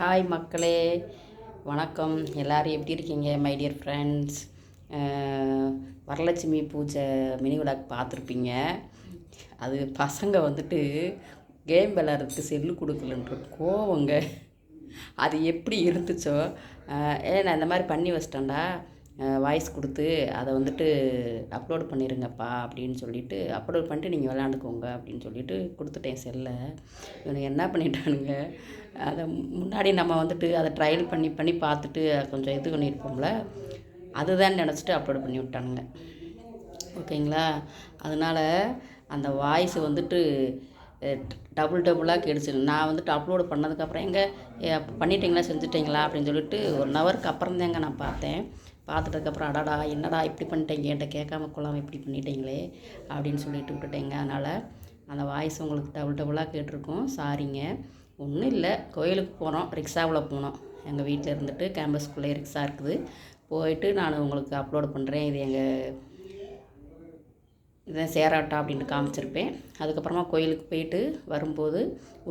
Hi மக்களே, வணக்கம். எல்லோரும் எப்படி இருக்கீங்க மை டியர் ஃப்ரெண்ட்ஸ்? வரலட்சுமி பூஜை மினி விளாக் பார்த்துருப்பீங்க. அது பசங்க வந்துட்டு கேம் விளாட்றதுக்கு செல்லு கொடுக்கலன்ற கோவங்க. அது எப்படி இருந்துச்சோ, நான் இந்த மாதிரி பண்ணி வச்சிட்டேன்டா, வாய்ஸ் கொடுத்து அதை வந்துட்டு அப்லோட் பண்ணிடுங்கப்பா அப்படின்னு சொல்லிவிட்டு அப்லோட் பண்ணிட்டு நீங்கள் விளாண்டுக்கோங்க அப்படின்னு சொல்லிவிட்டு கொடுத்துட்டேன் செல்லை. இவனுக்கு என்ன பண்ணிட்டானுங்க, அதை முன்னாடி நம்ம வந்துட்டு அதை ட்ரையல் பண்ணி பார்த்துட்டு கொஞ்சம் இது பண்ணியிருப்போம்ல, அதுதான் நினச்சிட்டு அப்லோட் பண்ணி விட்டானுங்க. ஓகேங்களா? அதனால் அந்த வாய்ஸ் வந்துட்டு டபுளாக கேடுச்சு. நான் வந்துட்டு அப்லோடு பண்ணதுக்கப்புறம் பண்ணிட்டீங்களா செஞ்சுட்டிங்களா அப்படின்னு சொல்லிட்டு 1 ஹவருக்கு அப்புறம் தாங்க நான் பார்த்தேன். பார்த்துட்டதுக்கப்புறம் அடாடா என்னடா இப்படி பண்ணிட்டீங்க, என்கிட்ட கேட்காம கொள்ளாமல் இப்படி பண்ணிட்டீங்களே அப்படின்னு சொல்லிட்டு விட்டுட்டேங்க. அதனால் அந்த வாய்ஸ் உங்களுக்கு டபுளாக கேட்டிருக்கோம், சாரிங்க. ஒன்றும் இல்லை, கோயிலுக்கு போகிறோம், ரிக்ஷாவில் போனோம். எங்கள் வீட்டில் இருந்துட்டு கேம்பஸ்குள்ளே ரிக்ஷா இருக்குது, போயிட்டு நான் உங்களுக்கு அப்லோடு பண்ணுறேன். இது இதான் சேராட்டா அப்படின்ட்டு காமிச்சிருப்பேன். அதுக்கப்புறமா கோயிலுக்கு போயிட்டு வரும்போது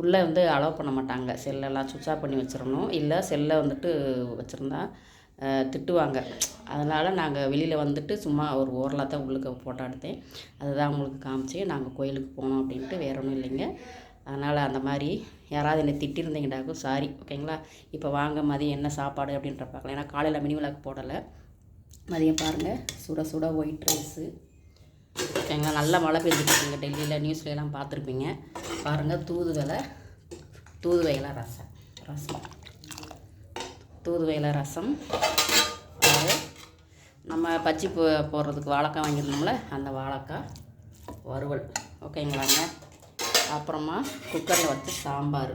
உள்ளே அலோவ் பண்ண மாட்டாங்க. செல்லெல்லாம் சுவிட்ச் ஆஃப் பண்ணி வச்சிடணும், இல்லை செல்லை வந்துட்டு வச்சுருந்தா திட்டுவாங்க. அதனால் நாங்கள் வெளியில் வந்துட்டு சும்மா ஒரு ஓரலாக தான் உள்ளுக்கு ஃபோட்டோ எடுத்தேன். அதுதான் உங்களுக்கு காமிச்சேன். நாங்கள் கோயிலுக்கு போனோம் அப்படின்ட்டு, வேற ஒன்றும் இல்லைங்க. அதனால் அந்த மாதிரி யாராவது என்னை திட்டிருந்தீங்கடாக்கும் சாரி. ஓகேங்களா? இப்போ வாங்க மதியம் என்ன சாப்பாடு அப்படின்ற பார்க்கலாம். ஏன்னா காலையில் மினி விளாக் போடலை. மதியம் பாருங்கள், சுட சுட ஒயிட் ரைஸு. ஓகேங்களா? நல்லா மழை பெஞ்சிட்ருக்குங்க டெல்லியில், நியூஸ்லாம் பார்த்துருப்பீங்க. பாருங்கள், தூதுவளை ரசம் தூதுவளை ரசம். அதாவது நம்ம பச்சி போடுறதுக்கு வாழைக்காய் வாங்கியிருந்தோம்ல, அந்த வாழைக்காய் வறுவல். ஓகேங்களாங்க? அப்புறமா குக்கரில் வச்ச சாம்பார்,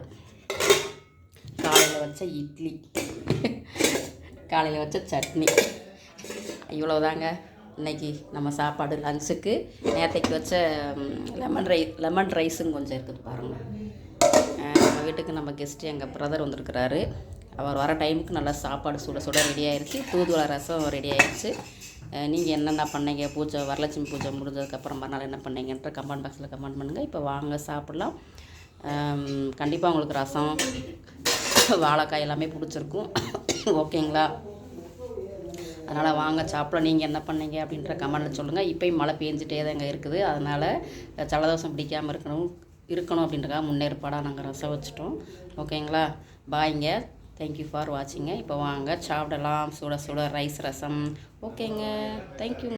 காலையில் வச்ச இட்லி, காலையில் வச்ச சட்னி. இவ்வளோதாங்க இன்றைக்கி நம்ம சாப்பாடு. லஞ்சுக்கு நேற்றைக்கு வச்ச லெமன் ரைஸும் கொஞ்சம் இருக்குது பாருங்கள். நம்ம வீட்டுக்கு நம்ம கெஸ்ட்டு எங்கள் பிரதர் வந்திருக்கிறாரு. அவர் வர டைமுக்கு நல்லா சாப்பாடு சுட சுட ரெடி ஆயிடுச்சு. தூதுவளை ரசம் ரெடி ஆயிடுச்சு. நீங்கள் என்னென்ன பண்ணீங்க, வரலட்சுமி பூஜை முடிஞ்சதுக்கப்புறம் மறுநாள் என்ன பண்ணீங்கன்ற கமெண்ட் பாக்ஸில் கமெண்ட் பண்ணுங்கள். இப்போ வாங்க சாப்பிட்லாம். கண்டிப்பாக உங்களுக்கு ரசம், வாழைக்காய் எல்லாமே பிடிச்சிருக்கும். ஓகேங்களா? அதனால் வாங்க சாப்பிடலாம். நீங்கள் என்ன பண்ணீங்க அப்படின்ற கமெண்ட்டில் சொல்லுங்கள். இப்போயும் மழை பெஞ்சிட்டே தாங்க இருக்குது. அதனால் ஜலதோஷம் பிடிக்காமல் இருக்கணும் அப்படின்றக்காக முன்னேற்பாடாக நாங்கள் ரசம் வச்சுட்டோம். ஓகேங்களா? பாய்ங்க. Thank you for வாட்சிங்க. இப்போ வாங்க சாப்பிடலாம். சுட சுட ரைஸ் ரசம். ஓகேங்க, தேங்க்யூ.